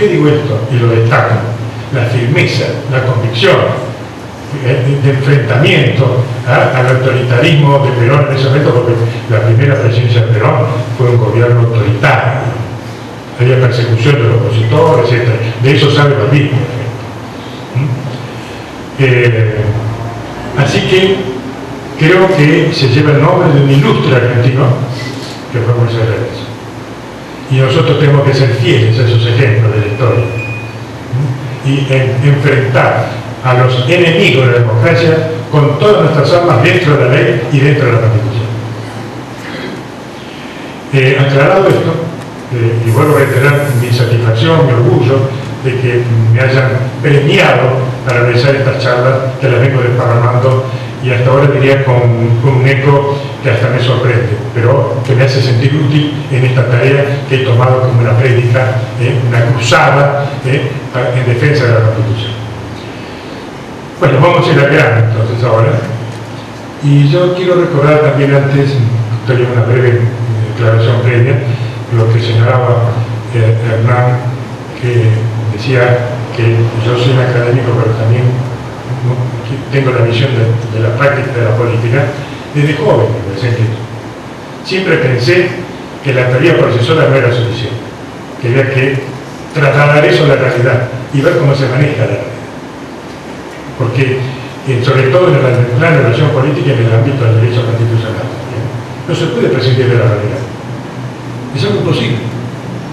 qué digo esto? Y lo destaco: la firmeza, la convicción de enfrentamiento al autoritarismo de Perón en ese momento, porque la primera presidencia de Perón fue un gobierno autoritario, había persecución de los opositores, etc. De eso sabe Balbín, por ejemplo. Así que creo que se lleva el nombre de un ilustre argentino que fue Moisés Reyes, y nosotros tenemos que ser fieles a esos ejemplos de la historia y enfrentar a los enemigos de la democracia con todas nuestras armas dentro de la ley y dentro de la Constitución. Aclarado esto, y vuelvo a reiterar mi satisfacción, mi orgullo de que me hayan premiado para realizar estas charlas, que las vengo desparramando, y hasta ahora diría con un eco que hasta me sorprende, pero que me hace sentir útil en esta tarea que he tomado como una prédica, una cruzada en defensa de la Constitución. Bueno, vamos a ir al grano entonces ahora. Y yo quiero recordar también antes, estoy en una breve declaración previa, lo que señalaba Hernán, que decía que yo soy un académico, pero también tengo la visión de la práctica de la política desde joven, siempre pensé que la teoría procesora no era suficiente, que había que trasladar eso a la realidad y ver cómo se maneja la realidad, porque sobre todo en la relación política y en el ámbito del derecho constitucional no se puede prescindir de la realidad, es algo imposible,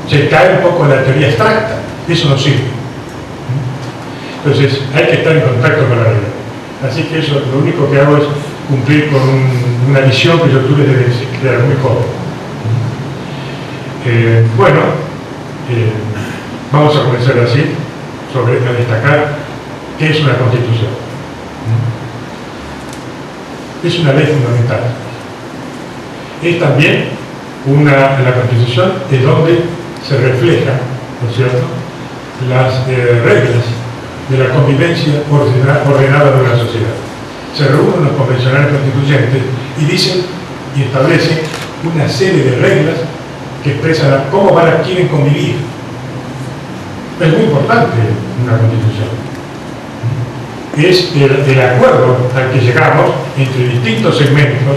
se cae un poco en la teoría abstracta, eso no sirve. Entonces hay que estar en contacto con la realidad. Así que eso, lo único que hago es cumplir con una visión que yo tuve desde que era muy joven. Vamos a comenzar así, a destacar qué es una constitución. Es una ley fundamental. Es también la constitución es donde se reflejan, ¿no es cierto?, las reglas de la convivencia ordenada de una sociedad. Se reúnen los convencionales constituyentes y dicen y establecen una serie de reglas que expresan cómo quieren convivir. Es muy importante una constitución. Es el acuerdo al que llegamos entre distintos segmentos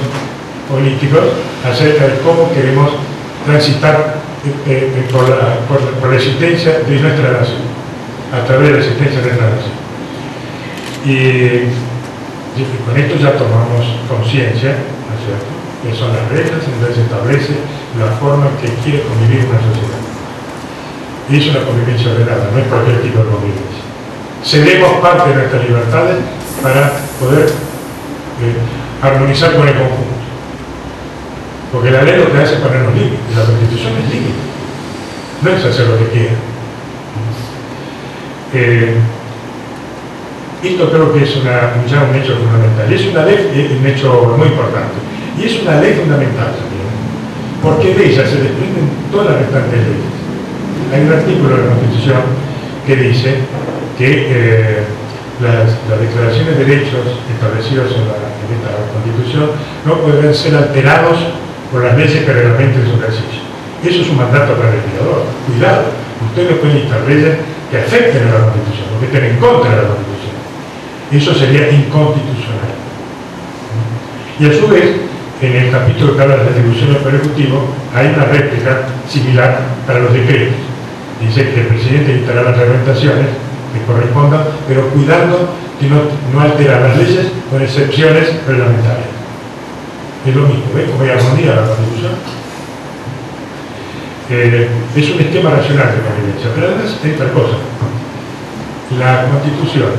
políticos acerca de cómo queremos transitar por la existencia de nuestra nación, a través de la existencia de nuestra nación. Y con esto ya tomamos conciencia, ¿no es cierto?, que son las reglas en donde se establece la forma en que quiere convivir una sociedad. Y es una convivencia ordenada, no es cualquier tipo de convivencia. Cedemos parte de nuestras libertades para poder armonizar con el conjunto. Porque la ley lo que hace es ponernos límites, y la Constitución es límite, no es hacer lo que quiera. Esto creo que es ya un hecho fundamental, y es una ley, un hecho muy importante, y es una ley fundamental también, porque de ella se desprenden todas las restantes leyes. Hay un artículo de la Constitución que dice que las declaraciones de derechos establecidos en esta Constitución no podrán ser alterados por las leyes que reglamenten su ejercicio. Eso es un mandato para el legislador. Cuidado, ustedes no pueden dictar leyes que afecten a la Constitución, porque estén en contra de la Constitución. Eso sería inconstitucional. Y a su vez, en el capítulo que habla de las atribuciones del Ejecutivo, hay una réplica similar para los decretos. Dice que el presidente dictará las reglamentaciones que correspondan, pero cuidando de no alterar las leyes con excepciones reglamentarias. Es lo mismo, ¿ves cómo hay armonía la Constitución? Es un esquema racional de convivencia, pero además hay otra cosa. La Constitución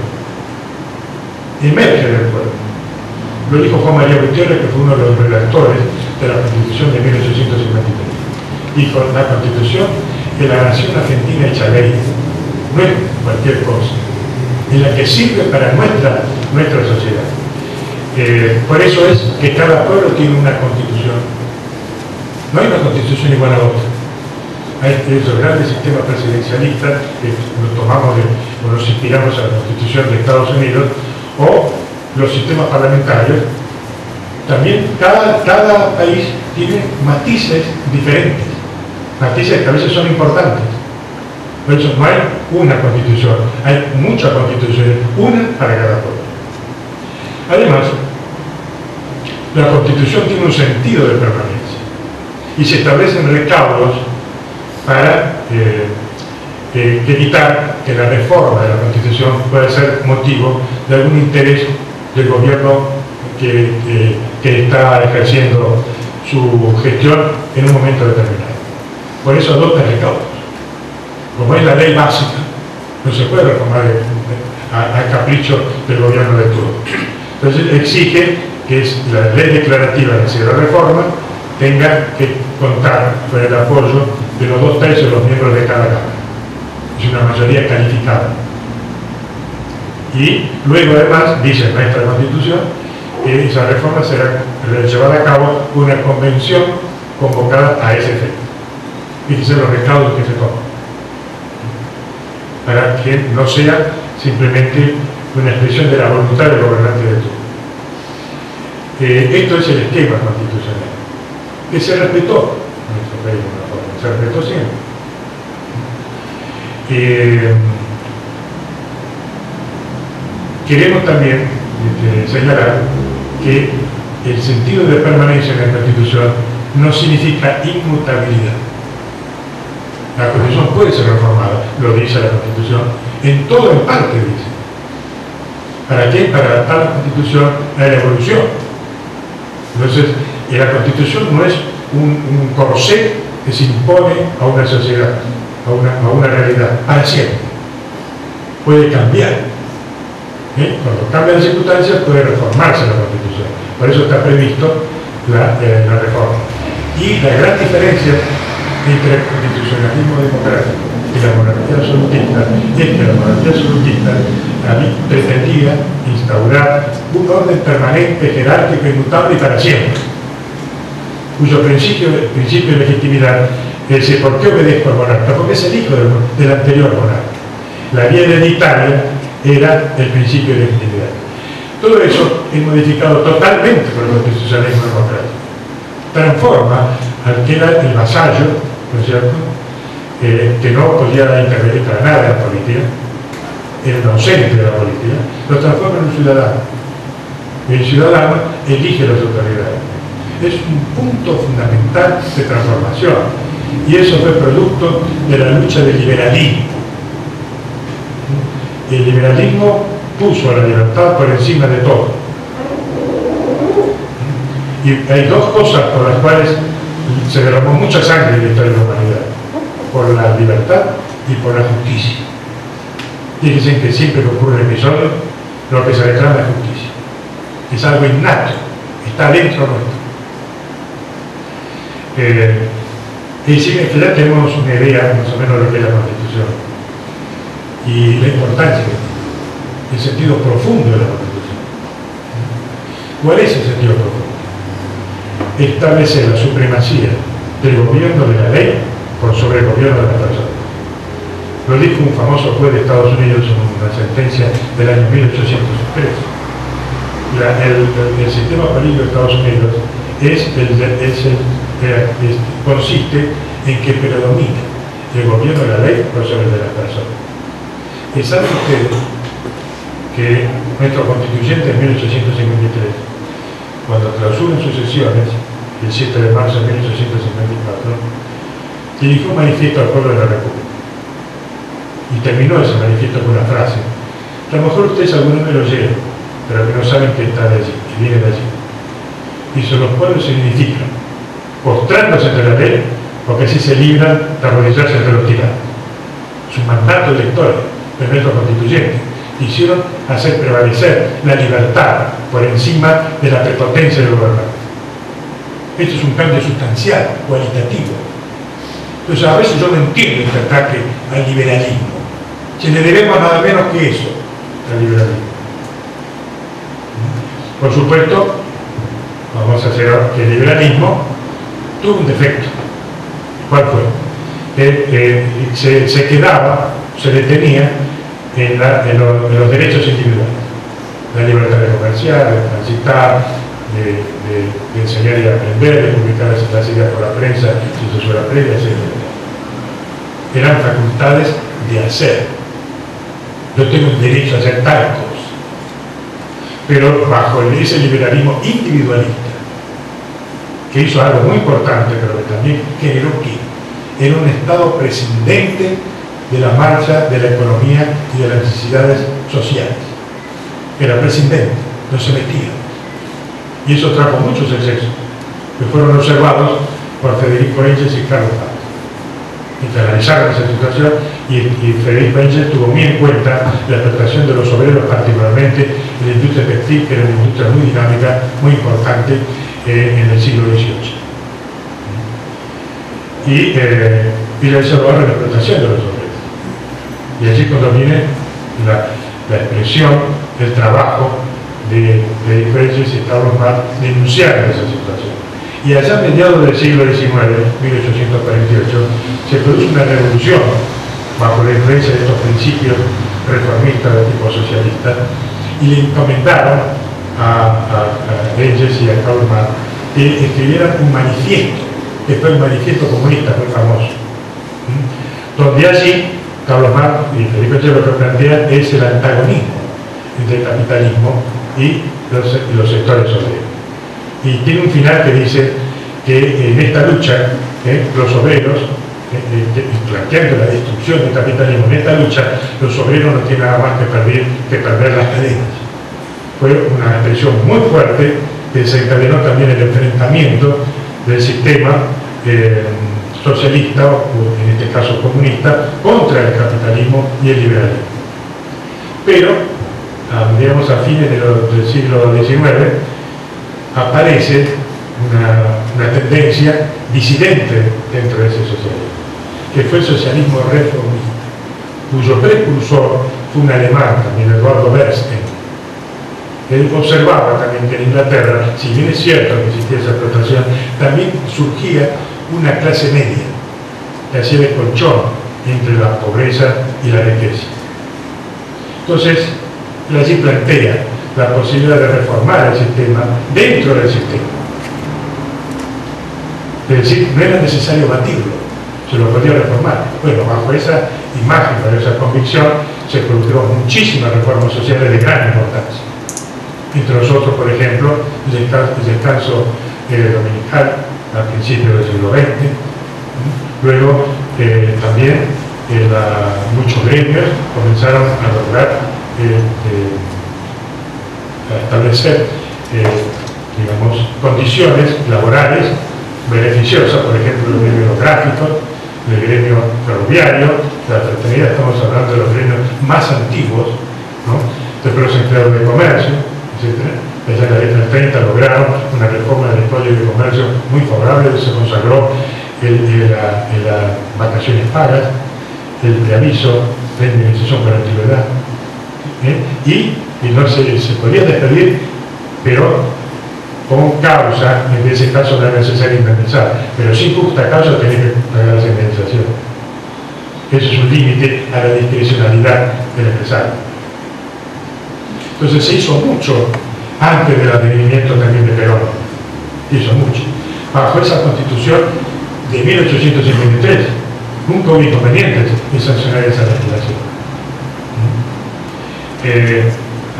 emerge del pueblo. Lo dijo Juan María Gutiérrez, que fue uno de los redactores de la Constitución de 1853. Dijo: la Constitución es la nación argentina hecha ley, no es cualquier cosa, es la que sirve para nuestra sociedad. Por eso es que cada pueblo tiene una constitución. No hay una constitución igual a otra. Hay esos grandes sistemas presidencialistas que nos inspiramos a la Constitución de Estados Unidos, o los sistemas parlamentarios. También cada país tiene matices diferentes, matices que a veces son importantes. Por eso no hay una constitución, hay muchas constituciones, una para cada pueblo. Además, la constitución tiene un sentido de permanencia y se establecen recaudos para evitar que la reforma de la constitución pueda ser motivo de algún interés del gobierno que está ejerciendo su gestión en un momento determinado. Por eso adopta recaudos. Como es la ley básica, no se puede reformar a capricho del gobierno de turno. Entonces exige que la ley declarativa de la reforma tenga que contar con el apoyo de los 2/3 de los miembros de cada Cámara. Es una mayoría calificada. Y luego además, dice nuestra Constitución, que esa reforma será llevada a cabo una convención convocada a ese efecto. Fíjense los recaudos que se toman, para que no sea simplemente una expresión de la voluntad del gobernante de turno. Esto es el esquema constitucional, que se respetó en nuestro país de una forma, se respetó siempre. Queremos también señalar que el sentido de permanencia en la Constitución no significa inmutabilidad. La Constitución puede ser reformada, lo dice la Constitución, en todo en parte dice. ¿Para qué? Para adaptar la Constitución a la evolución. Entonces, la Constitución no es un corsé que se impone a una sociedad, a una realidad, para siempre. Puede cambiar. Cuando cambian las circunstancias puede reformarse la Constitución. Por eso está previsto la reforma. Y la gran diferencia entre el constitucionalismo democrático y la monarquía absolutista es que la monarquía absolutista pretendía instaurar un orden permanente, jerárquico, inmutable y para siempre, cuyo principio de legitimidad es decir, ¿por qué obedezco al monarca? Porque es el hijo del anterior monarca. La vía hereditaria era el principio de legitimidad. Todo eso es modificado totalmente por el constitucionalismo democrático. Transforma al que era el vasallo, ¿no es cierto?, que no podía intervenir para nada en la política, era un ausente de la política, lo transforma en un ciudadano. Y el ciudadano elige las autoridades. Es un punto fundamental de transformación. Y eso fue producto de la lucha del liberalismo. El liberalismo puso a la libertad por encima de todo. Y hay dos cosas por las cuales se derramó mucha sangre en la historia de la humanidad: por la libertad y por la justicia. Fíjense que siempre que ocurre un episodio, lo que se reclama es justicia. Es algo innato, está dentro nuestro. Y sí, que ya tenemos una idea más o menos de lo que es la Constitución y la importancia, el sentido profundo de la Constitución. ¿Cuál es el sentido profundo? Establecer la supremacía del gobierno de la ley por sobre el gobierno de la persona. Lo dijo un famoso juez de Estados Unidos en una sentencia del año 1803. El sistema político de Estados Unidos consiste en que predomina el gobierno de la ley por sobre el de las personas. ¿Y saben ustedes que nuestro constituyente en 1853, cuando clausura en sus sesiones, el 7 de marzo de 1854, dirigió un manifiesto al pueblo de la República? Y terminó ese manifiesto con una frase que a lo mejor ustedes algunos me lo llevan, pero que no saben que está de allí, que viene de allí. Dice: los pueblos se unifican postrándose ante la ley, porque así se libran de arrodillarse ante los tiranos. Su mandato electoral de nuestro constituyente quisieron hacer prevalecer la libertad por encima de la prepotencia del gobernante. Esto es un cambio sustancial, cualitativo. Entonces a veces yo no entiendo este ataque al liberalismo. Se le debemos nada menos que eso al liberalismo. Por supuesto, vamos a hacer que el liberalismo tuvo un defecto. ¿Cuál fue? Se quedaba, se detenía en los derechos individuales. La libertad de comerciar, de transitar, de enseñar y aprender, de publicar las ideas por la prensa, sin censura previa, etc. Eran facultades de hacer. Yo tengo el derecho a hacer tal cosa, pero bajo ese liberalismo individualista, que hizo algo muy importante, pero que también generó que era un Estado prescindente de la marcha de la economía y de las necesidades sociales. Era prescindente, no se metía. Y eso trajo muchos excesos, que fueron observados por Federico Engels y Carlos Marx. Y analizaron esa situación, y Federico Engels tuvo muy en cuenta la explotación de los obreros, particularmente en la industria textil, que era una industria muy dinámica, muy importante en el siglo XVIII. Y la observaron la explotación de los obreros. Y allí cuando viene la expresión del trabajo de Engels y Carlos Marx denunciaron esa situación. Y allá a mediados del siglo XIX, 1848, se produce una revolución bajo la influencia de estos principios reformistas de tipo socialista, y le encomendaron a Engels y a Karl Marx que escribieran un manifiesto, que fue el manifiesto comunista muy famoso, donde allí Karl Marx y Federico Engels lo que plantea es el antagonismo entre el capitalismo y los sectores obreros. Y tiene un final que dice que en esta lucha, los obreros, planteando la destrucción del capitalismo, en esta lucha, los obreros no tienen nada más que perder las cadenas. Fue una expresión muy fuerte que desencadenó también el enfrentamiento del sistema socialista, o en este caso comunista, contra el capitalismo y el liberalismo. Pero, digamos, a fines del siglo XIX, aparece una tendencia disidente dentro de ese socialismo, que fue el socialismo reformista, cuyo precursor fue un alemán, también Eduardo Bernstein. Él observaba también que en Inglaterra, si bien es cierto que existía esa explotación, también surgía una clase media que hacía de colchón entre la pobreza y la riqueza. Entonces, él allí plantea la posibilidad de reformar el sistema dentro del sistema. Es decir, no era necesario batirlo, se lo podía reformar. Bueno, bajo esa imagen, bajo esa convicción, se produjeron muchísimas reformas sociales de gran importancia. Entre nosotros, por ejemplo, el descanso dominical a principios del siglo XX. Luego, también muchos gremios comenzaron a lograr a establecer digamos, condiciones laborales beneficiosas, por ejemplo, el gremio gráfico, el gremio ferroviario, la fraternidad. Estamos hablando de los gremios más antiguos, ¿no? Después los empleados de comercio, etc. Desde la década del 30 lograron una reforma del Código de Comercio muy favorable, se consagró en las vacaciones pagas, el preaviso, la indemnización por antigüedad, y no se podía despedir, pero con causa, en ese caso no era necesario indemnizar, pero sin justa causa tenía que pagar esa indemnización. Eso es un límite a la discrecionalidad del empresario. Entonces se hizo mucho antes del advenimiento también de Perón, se hizo mucho. Bajo esa constitución de 1853, nunca hubo inconvenientes en sancionar esa legislación.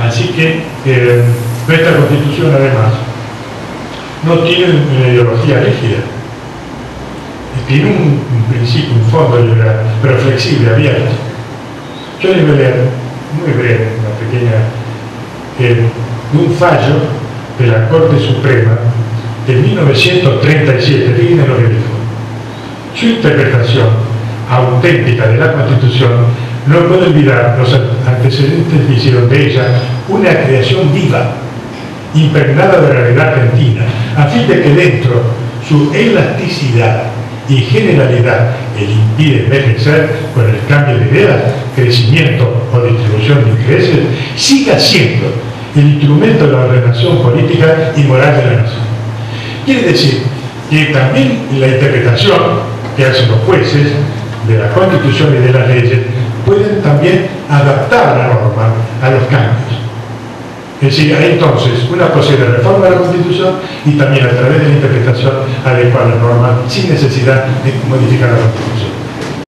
Así que nuestra constitución, además, no tiene una ideología rígida, tiene un principio, un fondo liberal, pero flexible, abierto. Yo les voy a leer muy breve, una pequeña, un fallo de la Corte Suprema de 1937, fíjense lo que dijo. Su interpretación auténtica de la Constitución no puede olvidar los antecedentes que hicieron de ella una creación viva, impregnada de la realidad argentina, a fin de que dentro su elasticidad y generalidad le impide envejecer con el cambio de ideas, crecimiento o distribución de intereses, siga siendo el instrumento de la ordenación política y moral de la nación. Quiere decir que también la interpretación que hacen los jueces de la Constitución y de las leyes pueden también adaptar la norma a los cambios. Es decir, hay entonces una posible reforma de la Constitución y también a través de la interpretación adecuar la norma sin necesidad de modificar la Constitución.